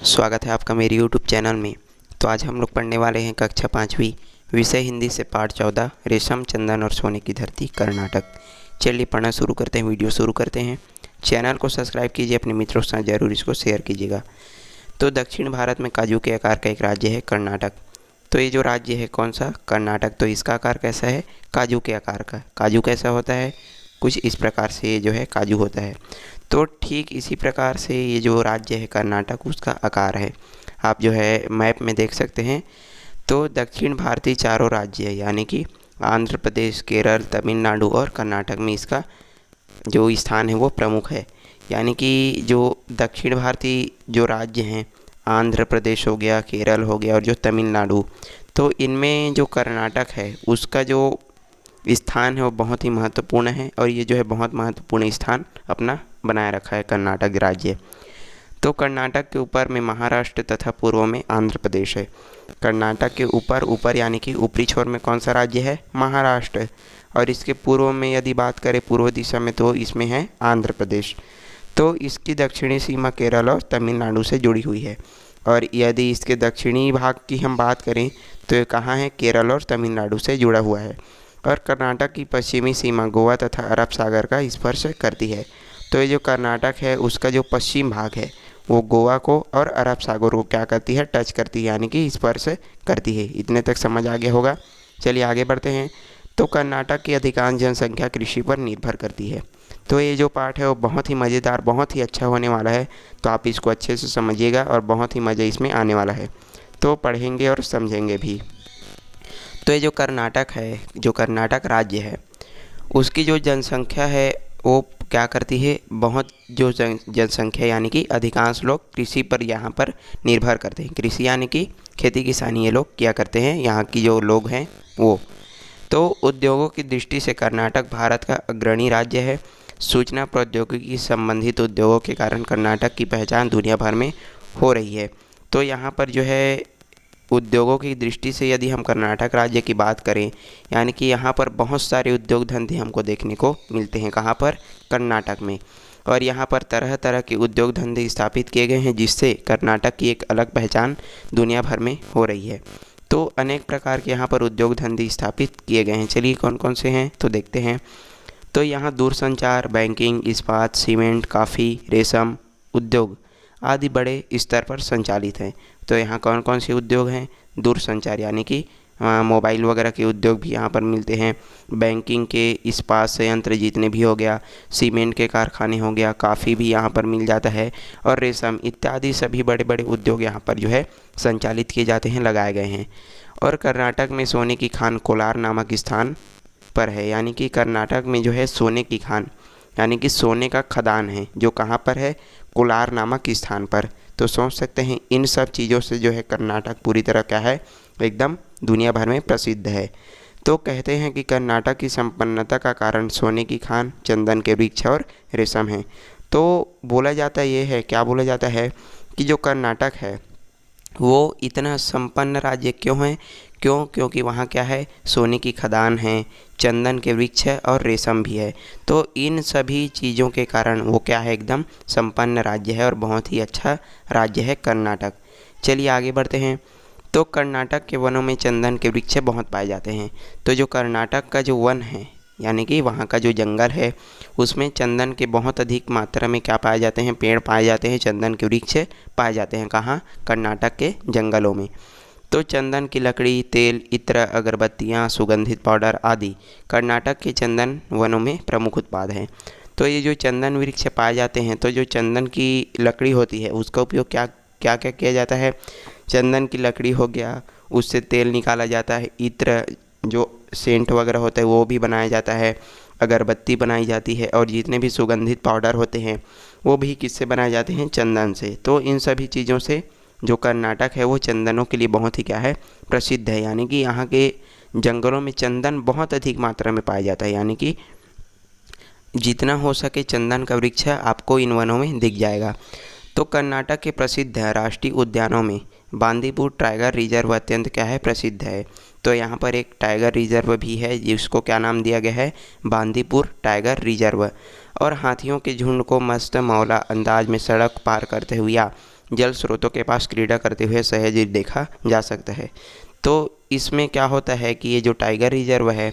स्वागत है आपका मेरे YouTube चैनल में। तो आज हम लोग पढ़ने वाले हैं कक्षा 5वीं विषय हिंदी से पाठ 14 रेशम चंदन और सोने की धरती कर्नाटक। चलिए पढ़ना शुरू करते हैं, वीडियो शुरू करते हैं। चैनल को सब्सक्राइब कीजिए, अपने मित्रों के साथ ज़रूर इसको शेयर कीजिएगा। तो दक्षिण भारत में काजू के आकार का एक राज्य है कर्नाटक। तो ये जो राज्य है कौन सा? कर्नाटक। तो इसका आकार कैसा है? काजू के आकार का। काजू कैसा होता है? कुछ इस प्रकार से ये जो है काजू होता है। तो ठीक इसी प्रकार से ये जो राज्य है कर्नाटक उसका आकार है। आप जो है मैप में देख सकते हैं। तो दक्षिण भारतीय चारों राज्य है, यानी कि आंध्र प्रदेश, केरल, तमिलनाडु और कर्नाटक में इसका जो स्थान है वो प्रमुख है। यानी कि जो दक्षिण भारतीय जो राज्य हैं, आंध्र प्रदेश हो गया, केरल हो गया और जो तमिलनाडु, तो इनमें जो कर्नाटक है उसका जो स्थान है वो बहुत ही महत्वपूर्ण है। और ये जो है बहुत महत्वपूर्ण स्थान अपना बनाए रखा है कर्नाटक राज्य। तो कर्नाटक के ऊपर में महाराष्ट्र तथा पूर्व में आंध्र प्रदेश है। कर्नाटक के ऊपर यानी कि ऊपरी छोर में कौन सा राज्य है? महाराष्ट्र। और इसके पूर्व में यदि बात करें पूर्व दिशा में, तो इसमें है आंध्र प्रदेश। तो इसकी दक्षिणी सीमा केरल और तमिलनाडु से जुड़ी हुई है। और यदि इसके दक्षिणी भाग की हम बात करें तो ये कहाँ है? केरल और तमिलनाडु से जुड़ा हुआ है। और कर्नाटक की पश्चिमी सीमा गोवा तथा अरब सागर का स्पर्श करती है। तो ये जो कर्नाटक है उसका जो पश्चिम भाग है वो गोवा को और अरब सागर को क्या करती है? टच करती है, यानी कि स्पर्श करती है। इतने तक समझ आ गया होगा। चलिए आगे बढ़ते हैं। तो कर्नाटक की अधिकांश जनसंख्या कृषि पर निर्भर करती है। तो ये जो पाठ है वो बहुत ही मज़ेदार, बहुत ही अच्छा होने वाला है। तो आप इसको अच्छे से समझिएगा और बहुत ही मज़ा इसमें आने वाला है। तो पढ़ेंगे और समझेंगे भी। तो ये जो कर्नाटक है, जो कर्नाटक राज्य है, उसकी जो जनसंख्या है वो क्या करती है? बहुत जो जनसंख्या यानी कि अधिकांश लोग कृषि पर यहाँ पर निर्भर करते हैं। कृषि यानी कि खेती किसानी ये लोग क्या करते हैं, यहाँ की जो लोग हैं वो। तो उद्योगों की दृष्टि से कर्नाटक भारत का अग्रणी राज्य है। सूचना प्रौद्योगिकी संबंधित उद्योगों के कारण कर्नाटक की पहचान दुनिया भर में हो रही है। तो यहाँ पर जो है उद्योगों की दृष्टि से यदि हम कर्नाटक राज्य की बात करें, यानी कि यहाँ पर बहुत सारे उद्योग धंधे हमको देखने को मिलते हैं। कहाँ पर? कर्नाटक में। और यहाँ पर तरह तरह के उद्योग धंधे स्थापित किए गए हैं, जिससे कर्नाटक की एक अलग पहचान दुनिया भर में हो रही है। तो अनेक प्रकार के यहाँ पर उद्योग धंधे स्थापित किए गए हैं। चलिए कौन कौन से हैं तो देखते हैं। तो यहाँ दूरसंचार, बैंकिंग, इस्पात, सीमेंट, काफ़ी, रेशम उद्योग आदि बड़े स्तर पर संचालित हैं। तो यहाँ कौन कौन से उद्योग हैं? दूरसंचार यानी कि मोबाइल वगैरह के उद्योग भी यहाँ पर मिलते हैं। बैंकिंग के इस्पात संयंत्र जितने भी हो गया, सीमेंट के कारखाने हो गया, काफ़ी भी यहाँ पर मिल जाता है और रेशम इत्यादि सभी बड़े बड़े उद्योग यहाँ पर जो है संचालित किए जाते हैं, लगाए गए हैं। और कर्नाटक में सोने की खान कोलार नामक स्थान पर है। यानी कि कर्नाटक में जो है सोने की खान यानी कि सोने का खदान है, जो कहाँ पर है? कोलार नामक स्थान पर। तो सोच सकते हैं इन सब चीज़ों से जो है कर्नाटक पूरी तरह क्या है? एकदम दुनिया भर में प्रसिद्ध है। तो कहते हैं कि कर्नाटक की संपन्नता का कारण सोने की खान, चंदन के वृक्ष और रेशम है। तो बोला जाता ये है, क्या बोला जाता है कि जो कर्नाटक है वो इतना संपन्न राज्य क्यों है? क्योंकि वहाँ क्या है? सोने की खदान है, चंदन के वृक्ष है और रेशम भी है। तो इन सभी चीज़ों के कारण वो क्या है? एकदम संपन्न राज्य है और बहुत ही अच्छा राज्य है कर्नाटक। चलिए आगे बढ़ते हैं। तो कर्नाटक के वनों में चंदन के वृक्ष बहुत पाए जाते हैं। तो जो कर्नाटक का जो वन है यानी कि वहाँ का जो जंगल है उसमें चंदन के बहुत अधिक मात्रा में क्या पाए जाते हैं? पेड़ पाए जाते हैं, चंदन के वृक्ष पाए जाते हैं। कहाँ? कर्नाटक के जंगलों में। तो चंदन की लकड़ी, तेल, इत्र, अगरबत्तियाँ, सुगंधित पाउडर आदि कर्नाटक के चंदन वनों में प्रमुख उत्पाद हैं। तो ये जो चंदन वृक्ष पाए जाते हैं, तो जो चंदन की लकड़ी होती है उसका उपयोग क्या क्या क्या किया जाता है? चंदन की लकड़ी हो गया, उससे तेल निकाला जाता है, इत्र जो सेंट वगैरह होता है वो भी बनाया जाता है, अगरबत्ती बनाई जाती है और जितने भी सुगंधित पाउडर होते हैं वो भी किससे बनाए जाते हैं? चंदन से। तो इन सभी चीज़ों से जो कर्नाटक है वो चंदनों के लिए बहुत ही क्या है? प्रसिद्ध है। यानी कि यहाँ के जंगलों में चंदन बहुत अधिक मात्रा में पाया जाता है। यानी कि जितना हो सके चंदन का वृक्ष आपको इन वनों में दिख जाएगा। तो कर्नाटक के प्रसिद्ध राष्ट्रीय उद्यानों में बांदीपुर टाइगर रिजर्व अत्यंत क्या है? प्रसिद्ध है। तो यहाँ पर एक टाइगर रिजर्व भी है जिसको क्या नाम दिया गया है? Bandipur tiger reserve. और हाथियों के झुंड को मस्त मौला अंदाज में सड़क पार करते हुए या जल स्रोतों के पास क्रीड़ा करते हुए सहज देखा जा सकता है। तो इसमें क्या होता है कि ये जो टाइगर रिजर्व है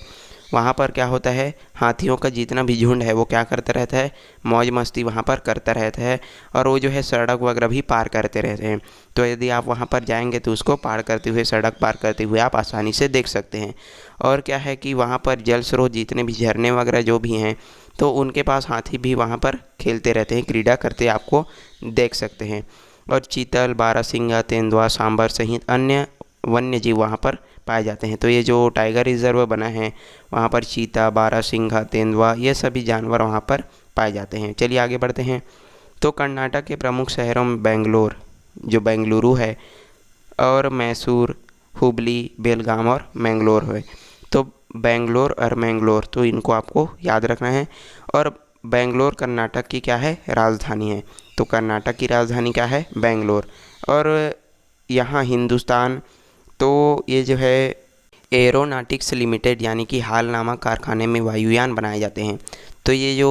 वहाँ पर क्या होता है, हाथियों का जितना भी झुंड है वो क्या करता रहता है, मौज मस्ती वहाँ पर करता रहता है और वो जो है सड़क वगैरह भी पार करते रहते हैं। तो यदि आप वहाँ पर जाएंगे तो उसको पार करते हुए, सड़क पार करते हुए आप आसानी से देख सकते हैं। और क्या है कि वहाँ पर जल स्रोत जितने भी झरने वगैरह जो भी हैं तो उनके पास हाथी भी वहाँ पर खेलते रहते हैं, क्रीड़ा करते आपको देख सकते हैं। और चीतल, बारहसिंगा, तेंदुआ, सांबर सहित अन्य वन्य जीव वहाँ पर पाए जाते हैं। तो ये जो टाइगर रिजर्व बना है वहाँ पर चीता, बारहसिंघा, तेंदुआ ये सभी जानवर वहाँ पर पाए जाते हैं। चलिए आगे बढ़ते हैं। तो कर्नाटक के प्रमुख शहरों में बेंगलोर, जो बेंगलुरु है, और मैसूर, हुबली, बेलगाम और मैंगलोर है। तो बेंगलोर और मैंगलोर तो इनको आपको याद रखना है। और बेंगलोर कर्नाटक की क्या है, राजधानी है। तो कर्नाटक की राजधानी क्या है, बेंगलोर। और यहाँ हिंदुस्तान, तो ये जो है एरोनॉटिक्स लिमिटेड यानी कि हाल नामक कारखाने में वायुयान बनाए जाते हैं। तो ये जो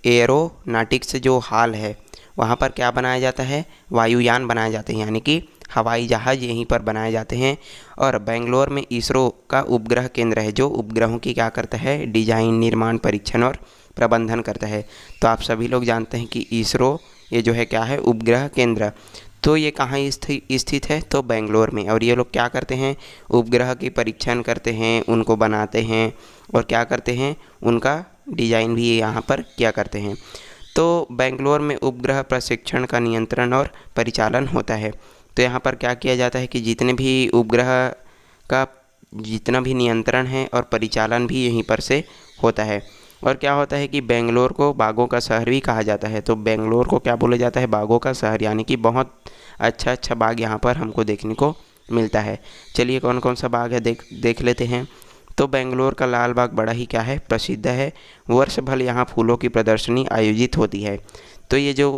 एरोनॉटिक्स जो हाल है वहाँ पर क्या बनाया जाता है, वायुयान बनाए जाते हैं, यानी कि हवाई जहाज़ यहीं पर बनाए जाते हैं। और बेंगलोर में इसरो का उपग्रह केंद्र है, जो उपग्रहों की क्या करता है, डिजाइन, निर्माण, परीक्षण और प्रबंधन करता है। तो आप सभी लोग जानते हैं कि इसरो ये जो है क्या है, उपग्रह केंद्र। तो ये कहाँ स्थित है, तो बेंगलोर में। और ये लोग क्या करते हैं, उपग्रह की परीक्षण करते हैं, उनको बनाते हैं और क्या करते हैं, उनका डिजाइन भी यहाँ पर क्या करते हैं। तो बेंगलोर में उपग्रह प्रशिक्षण का नियंत्रण और परिचालन होता है। तो यहाँ पर क्या किया जाता है कि जितने भी उपग्रह का जितना भी नियंत्रण है और परिचालन भी यहीं पर से होता है। और क्या होता है कि बेंगलोर को बागों का शहर भी कहा जाता है। तो बेंगलोर को क्या बोला जाता है, बागों का शहर, यानी कि बहुत अच्छा बाग यहाँ पर हमको देखने को मिलता है। चलिए कौन कौन सा बाग है देख लेते हैं। तो बेंगलोर का लाल बाग बड़ा ही क्या है, प्रसिद्ध है। वर्ष भर यहाँ फूलों की प्रदर्शनी आयोजित होती है। तो ये जो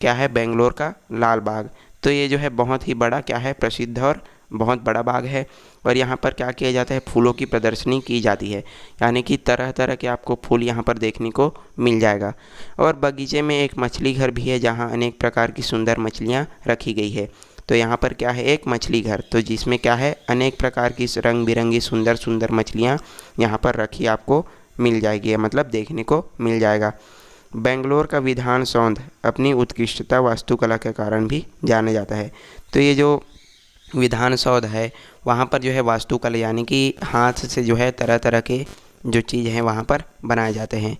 क्या है, बेंगलोर का लाल बाग, तो ये जो है बहुत ही बड़ा क्या है, प्रसिद्ध और बहुत बड़ा बाग है। और यहाँ पर क्या किया जाता है, फूलों की प्रदर्शनी की जाती है, यानी कि तरह तरह के आपको फूल यहाँ पर देखने को मिल जाएगा। और बगीचे में एक मछली घर भी है जहाँ अनेक प्रकार की सुंदर मछलियाँ रखी गई है। तो यहाँ पर क्या है, एक मछली घर, तो जिसमें क्या है, अनेक प्रकार की रंग बिरंगी सुंदर सुंदर मछलियाँ यहाँ पर रखी आपको मिल जाएगी, मतलब देखने को मिल जाएगा। बेंगलोर का विधान सौंध अपनी उत्कृष्टता वास्तुकला के कारण भी जाना जाता है। तो ये जो विधान सौध है वहाँ पर जो है वास्तुकला, यानी कि हाथ से जो है तरह तरह के जो चीज़ हैं वहाँ पर बनाए जाते हैं।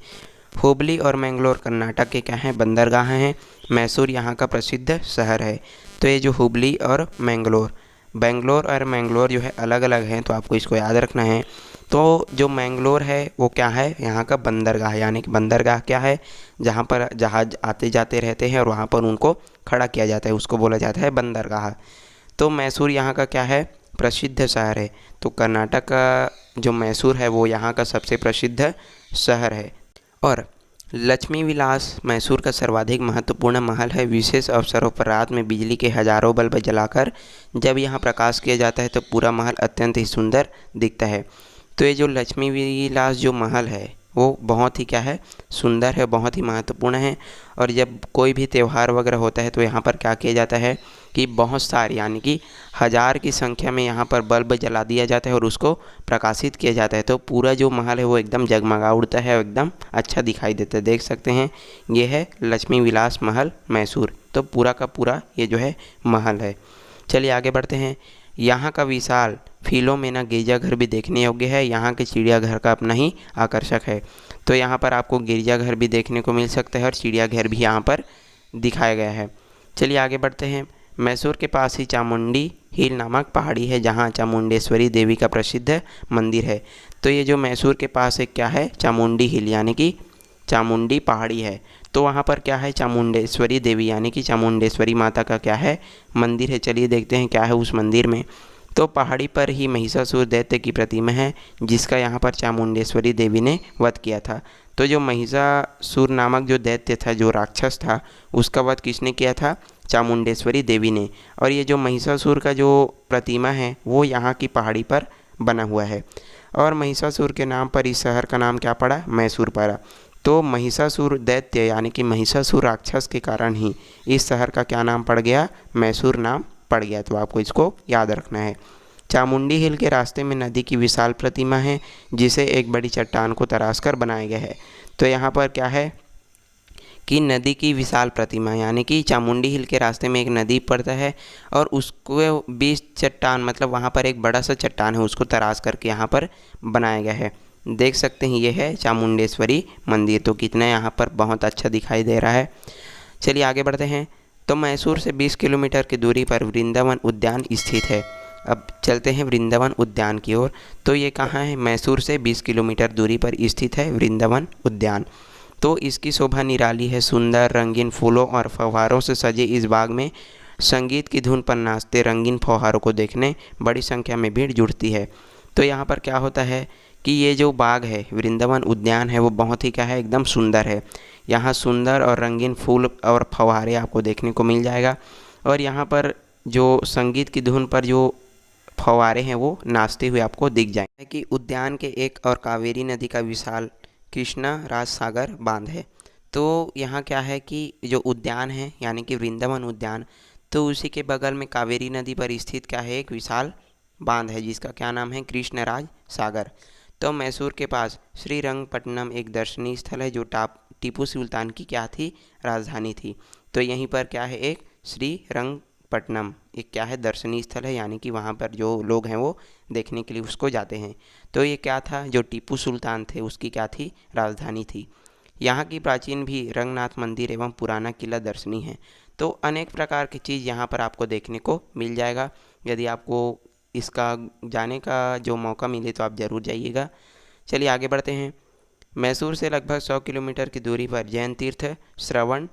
हुबली और मैंगलोर कर्नाटक के क्या हैं, बंदरगाह हैं। मैसूर यहाँ का प्रसिद्ध शहर है। तो ये जो हुबली और बेंगलोर और मैंगलोर जो है अलग अलग हैं, तो आपको इसको याद रखना है। तो जो मैंगलोर है वो क्या है, यहाँ का बंदरगाह, यानी कि बंदरगाह क्या है, जहाँ पर जहाज़ आते जाते रहते हैं और वहाँ पर उनको खड़ा किया जाता है, उसको बोला जाता है बंदरगाह। तो मैसूर यहाँ का क्या है, प्रसिद्ध शहर है। तो कर्नाटक का जो मैसूर है वो यहाँ का सबसे प्रसिद्ध शहर है। और लक्ष्मी विलास मैसूर का सर्वाधिक महत्वपूर्ण महल है। विशेष अवसरों पर रात में बिजली के हजारों बल्ब जलाकर जब यहाँ प्रकाश किया जाता है तो पूरा महल अत्यंत ही सुंदर दिखता है। तो ये जो लक्ष्मी विलास जो महल है वो बहुत ही क्या है, सुंदर है, बहुत ही महत्वपूर्ण है। और जब कोई भी त्यौहार वगैरह होता है तो यहाँ पर क्या किया जाता है कि बहुत सारे, यानी कि हज़ार की संख्या में यहाँ पर बल्ब जला दिया जाता है और उसको प्रकाशित किया जाता है। तो पूरा जो महल है वो एकदम जगमगा उठता है, एकदम अच्छा दिखाई देता है। देख सकते हैं ये है लक्ष्मी विलास महल मैसूर। तो पूरा का पूरा ये जो है महल है। चलिए आगे बढ़ते हैं। यहाँ का विशाल फिलोमेना गिरजाघर भी देखने योग्य है। यहाँ के चिड़ियाघर का अपना ही आकर्षक है। तो यहाँ पर आपको गिरजाघर भी देखने को मिल सकता है और चिड़ियाघर भी यहाँ पर दिखाया गया है। चलिए आगे बढ़ते हैं। मैसूर के पास ही चामुंडी हिल नामक पहाड़ी है जहाँ चामुंडेश्वरी देवी का प्रसिद्ध मंदिर है। तो ये जो मैसूर के पास एक क्या है, चामुंडी हिल यानी कि चामुंडी पहाड़ी है। तो वहाँ पर क्या है, चामुंडेश्वरी देवी यानी कि चामुंडेश्वरी माता का क्या है, मंदिर है। चलिए देखते हैं क्या है उस मंदिर में। तो पहाड़ी पर ही महिषासुर दैत्य की प्रतिमा है जिसका यहाँ पर चामुंडेश्वरी देवी ने वध किया था। तो जो महिषासुर नामक जो दैत्य था, जो राक्षस था, उसका वध किसने किया था, चामुंडेश्वरी देवी ने। और ये जो महिषासुर का जो प्रतिमा है वो यहाँ की पहाड़ी पर बना हुआ है। और महिषासुर के नाम पर इस शहर का नाम क्या पड़ा, मैसूर पड़ा। तो महिषासुर दैत्य यानी कि महिषासुर राक्षस के कारण ही इस शहर का क्या नाम पड़ गया, मैसूर नाम पड़ गया। तो आपको इसको याद रखना है। चामुंडी हिल के रास्ते में नदी की विशाल प्रतिमा है जिसे एक बड़ी चट्टान को तराश कर बनाया गया है। तो यहाँ पर क्या है कि नदी की विशाल प्रतिमा, यानी कि चामुंडी हिल के रास्ते में एक नदी पड़ता है और उसको बीच चट्टान, मतलब वहाँ पर एक बड़ा सा चट्टान है, उसको तराश करके यहाँ पर बनाया गया है। देख सकते हैं ये है चामुंडेश्वरी मंदिर। तो कितना यहाँ पर बहुत अच्छा दिखाई दे रहा है। चलिए आगे बढ़ते हैं। तो मैसूर से 20 किलोमीटर की दूरी पर वृंदावन उद्यान स्थित है। अब चलते हैं वृंदावन उद्यान की ओर। तो ये कहाँ है, मैसूर से 20 किलोमीटर दूरी पर स्थित है वृंदावन उद्यान। तो इसकी शोभा निराली है। सुंदर रंगीन फूलों और फव्वारों से सजे इस बाग में संगीत की धुन पर नाचते रंगीन फव्वारों को देखने बड़ी संख्या में भीड़ जुटती है। तो यहाँ पर क्या होता है कि ये जो बाग है, वृंदावन उद्यान है, वो बहुत ही क्या है, एकदम सुंदर है। यहाँ सुंदर और रंगीन फूल और फव्वारे आपको देखने को मिल जाएगा। और यहाँ पर जो संगीत की धुन पर जो फव्वारे हैं वो नाचते हुए आपको दिख जाएंगे। कि उद्यान के एक और कावेरी नदी का विशाल कृष्णा राज सागर बांध है। तो यहाँ क्या है कि जो उद्यान है यानी कि वृंदावन उद्यान, तो उसी के बगल में कावेरी नदी पर स्थित क्या है, एक विशाल बांध है जिसका क्या नाम है, कृष्णराज सागर। तो मैसूर के पास श्रीरंगपट्टनम एक दर्शनीय स्थल है जो टीपू सुल्तान की क्या थी, राजधानी थी। तो यहीं पर क्या है, एक श्रीरंगपट्टनम एक क्या है, दर्शनीय स्थल है, यानी कि वहाँ पर जो लोग हैं वो देखने के लिए उसको जाते हैं। तो ये क्या था, जो टीपू सुल्तान थे उसकी क्या थी, राजधानी थी। यहाँ की प्राचीन भी रंगनाथ मंदिर एवं पुराना किला दर्शनीय है। तो अनेक प्रकार की चीज़ यहाँ पर आपको देखने को मिल जाएगा। यदि आपको इसका जाने का जो मौका मिले तो आप ज़रूर जाइएगा। चलिए आगे बढ़ते हैं। मैसूर से लगभग 100 किलोमीटर की दूरी पर जैन तीर्थ श्रवण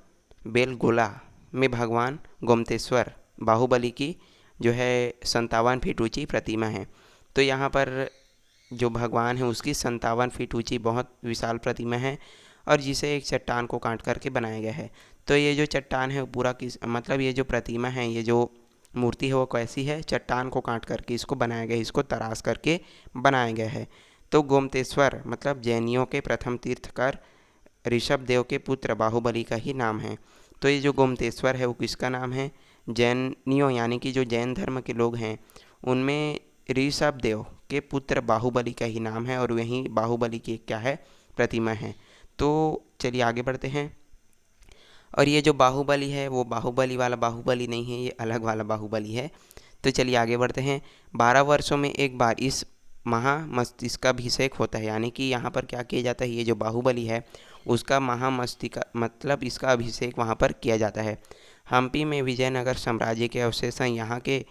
बेलगोला में भगवान गोमतेश्वर बाहुबली की जो है 57 फीट ऊंची प्रतिमा है। तो यहाँ पर जो भगवान है उसकी 57 फीट ऊंची बहुत विशाल प्रतिमा है और जिसे एक चट्टान को काट करके बनाया गया है। तो ये जो चट्टान है वो पूरा किस मतलब ये जो प्रतिमा है, ये जो मूर्ति है वो कैसी है, चट्टान को काट करके इसको बनाया गया है, इसको तराश करके बनाया गया है। तो गोमतेश्वर मतलब जैनियों के प्रथम तीर्थकर ऋषभ देव के पुत्र बाहुबली का ही नाम है। तो ये जो गोमतेश्वर है वो किसका नाम है, जैनियों यानी कि जो जैन धर्म के लोग हैं उनमें ऋषभ देव के पुत्र बाहुबली का ही नाम है और वहीं बाहुबली की क्या है, प्रतिमा है। तो चलिए आगे बढ़ते हैं। और ये जो बाहुबली है वो बाहुबली वाला बाहुबली नहीं है, ये अलग वाला बाहुबली है। तो चलिए आगे बढ़ते हैं। 12 वर्षों में एक बार इस महामस्तिष्काभिषेक होता है, यानी कि यहाँ पर क्या किया जाता है, ये जो बाहुबली है उसका महामस्तिष्का मतलब इसका अभिषेक वहाँ पर किया जाता है। हम्पी में विजयनगर साम्राज्य के अवशेष हैं। यहाँ के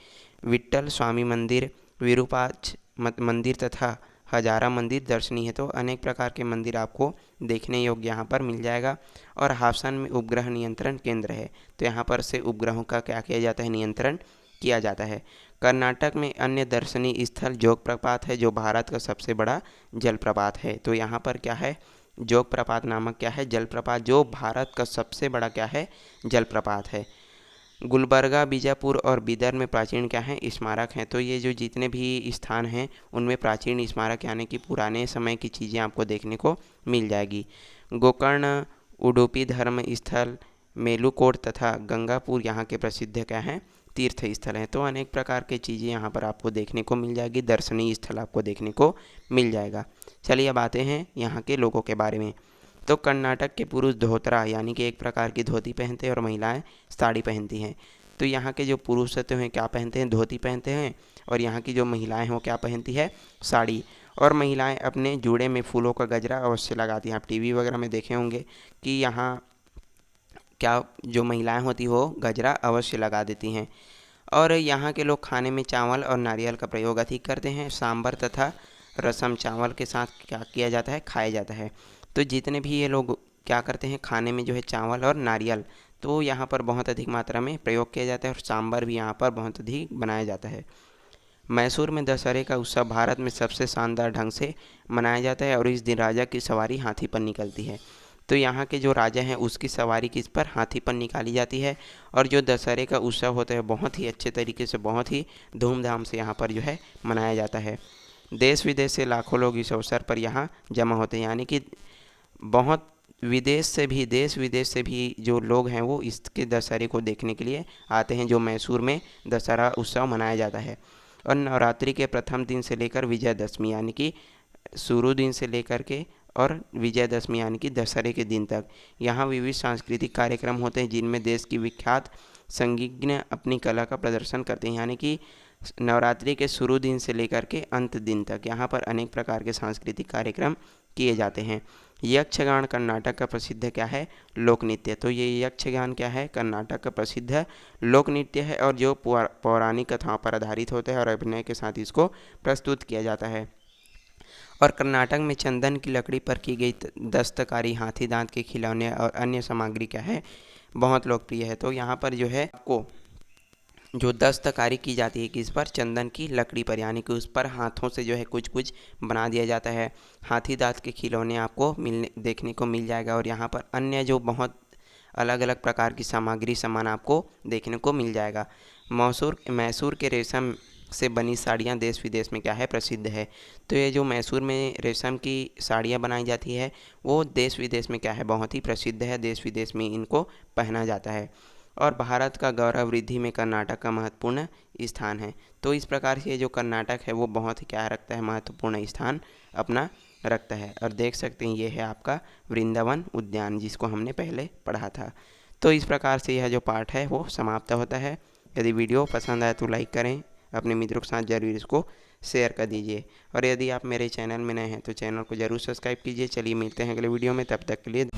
विट्ठल स्वामी मंदिर, विरूपाक्ष मंदिर तथा हजारा मंदिर दर्शनीय है। तो अनेक प्रकार के मंदिर आपको देखने योग्य यहाँ पर मिल जाएगा। और हासन में उपग्रह नियंत्रण केंद्र है। तो यहाँ पर से उपग्रहों का क्या किया जाता है, नियंत्रण किया जाता है। कर्नाटक में अन्य दर्शनीय स्थल जोग प्रपात है जो भारत का सबसे बड़ा जलप्रपात है। तो यहाँ पर क्या है, जोग प्रपात नामक क्या है, जलप्रपात, जो भारत का सबसे बड़ा क्या है, जलप्रपात है। गुलबर्गा, बीजापुर और बीदर में प्राचीन क्या हैं, स्मारक हैं। तो ये जो जितने भी स्थान हैं उनमें प्राचीन स्मारक यानी कि पुराने समय की चीज़ें आपको देखने को मिल जाएगी। गोकर्ण, उडुपी धर्म स्थल, मेलुकोट तथा गंगापुर यहाँ के प्रसिद्ध क्या हैं, तीर्थ स्थल हैं। तो अनेक प्रकार की चीज़ें यहाँ पर आपको देखने को मिल जाएगी, दर्शनीय स्थल आपको देखने को मिल जाएगा। चलिए अब आते हैं यहाँ के लोगों के बारे में। तो कर्नाटक के पुरुष धोतरा यानी कि एक प्रकार की धोती पहनते हैं और महिलाएं साड़ी पहनती हैं। तो यहाँ के जो पुरुष होते हैं क्या पहनते हैं, धोती पहनते हैं, और यहाँ की जो महिलाएं हैं वो क्या पहनती है, साड़ी। और महिलाएं अपने जूड़े में फूलों का गजरा अवश्य लगाती हैं। आप टीवी वगैरह में देखे होंगे कि यहाँ क्या जो महिलाएं होती वो गजरा अवश्य लगा देती हैं। और यहाँ के लोग खाने में चावल और नारियल का प्रयोग अधिक करते हैं। सांभर तथा रसम चावल के साथ क्या किया जाता है, खाया जाता है। तो जितने भी ये लोग क्या करते हैं, खाने में जो है चावल और नारियल तो यहाँ पर बहुत अधिक मात्रा में प्रयोग किया जाता है। और सांभर भी यहाँ पर बहुत अधिक बनाया जाता है। मैसूर में दशहरे का उत्सव भारत में सबसे शानदार ढंग से मनाया जाता है और इस दिन राजा की सवारी हाथी पर निकलती है। तो यहाँ के जो राजा हैं उसकी सवारी किस पर, हाथी पर निकाली जाती है। और जो दशहरे का उत्सव होता है बहुत ही अच्छे तरीके से, बहुत ही धूमधाम से यहाँ पर जो है मनाया जाता है। देश विदेश से लाखों लोग इस अवसर पर यहाँ जमा होते हैं, यानी कि बहुत विदेश से भी, देश विदेश से भी जो लोग हैं वो इसके दशहरे को देखने के लिए आते हैं, जो मैसूर में दशहरा उत्सव मनाया जाता है। और नवरात्रि के प्रथम दिन से लेकर विजयदशमी यानी कि शुरू दिन से लेकर के और विजयदशमी यानी कि दशहरे के दिन तक यहाँ विविध सांस्कृतिक कार्यक्रम होते हैं, जिनमें देश की विख्यात संगीतज्ञ अपनी कला का प्रदर्शन करते हैं। यानी कि नवरात्रि के शुरू दिन से लेकर के अंत दिन तक यहाँ पर अनेक प्रकार के सांस्कृतिक कार्यक्रम किए जाते हैं। यक्षगान कर्नाटक का प्रसिद्ध क्या है? लोक नृत्य। तो ये यक्षगान क्या है? कर्नाटक का प्रसिद्ध लोक नृत्य है और जो पौराणिक कथाओं पर आधारित होता है और अभिनय के साथ इसको प्रस्तुत किया जाता है। और कर्नाटक में चंदन की लकड़ी पर की गई दस्तकारी, हाथी दांत के खिलौने और अन्य सामग्री क्या है? बहुत लोकप्रिय है। तो यहाँ पर जो है आपको जो दस्तकारी की जाती है किस पर? चंदन की लकड़ी पर, यानी कि उस पर हाथों से जो है कुछ कुछ बना दिया जाता है। हाथी दांत के खिलौने आपको देखने को मिल जाएगा। और यहाँ पर अन्य जो बहुत अलग अलग प्रकार की सामग्री सामान आपको देखने को मिल जाएगा। मैसूर के रेशम से बनी साड़ियाँ देश विदेश में क्या है? प्रसिद्ध है। तो ये जो मैसूर में रेशम की साड़ियाँ बनाई जाती है वो देश विदेश में क्या है? बहुत ही प्रसिद्ध है, देश विदेश में इनको पहना जाता है। और भारत का गौरव वृद्धि में कर्नाटक का महत्वपूर्ण स्थान है। तो इस प्रकार से जो कर्नाटक है वो बहुत ही क्या रखता है? महत्वपूर्ण स्थान अपना रखता है। और देख सकते हैं ये है आपका वृंदावन उद्यान, जिसको हमने पहले पढ़ा था। तो इस प्रकार से यह जो पाठ है वो समाप्त होता है। यदि वीडियो पसंद आए तो लाइक करें, अपने मित्रों के साथ जरूर इसको शेयर कर दीजिए। और यदि आप मेरे चैनल में नए हैं तो चैनल को जरूर सब्सक्राइब कीजिए। चलिए मिलते हैं अगले वीडियो में, तब तक के लिए।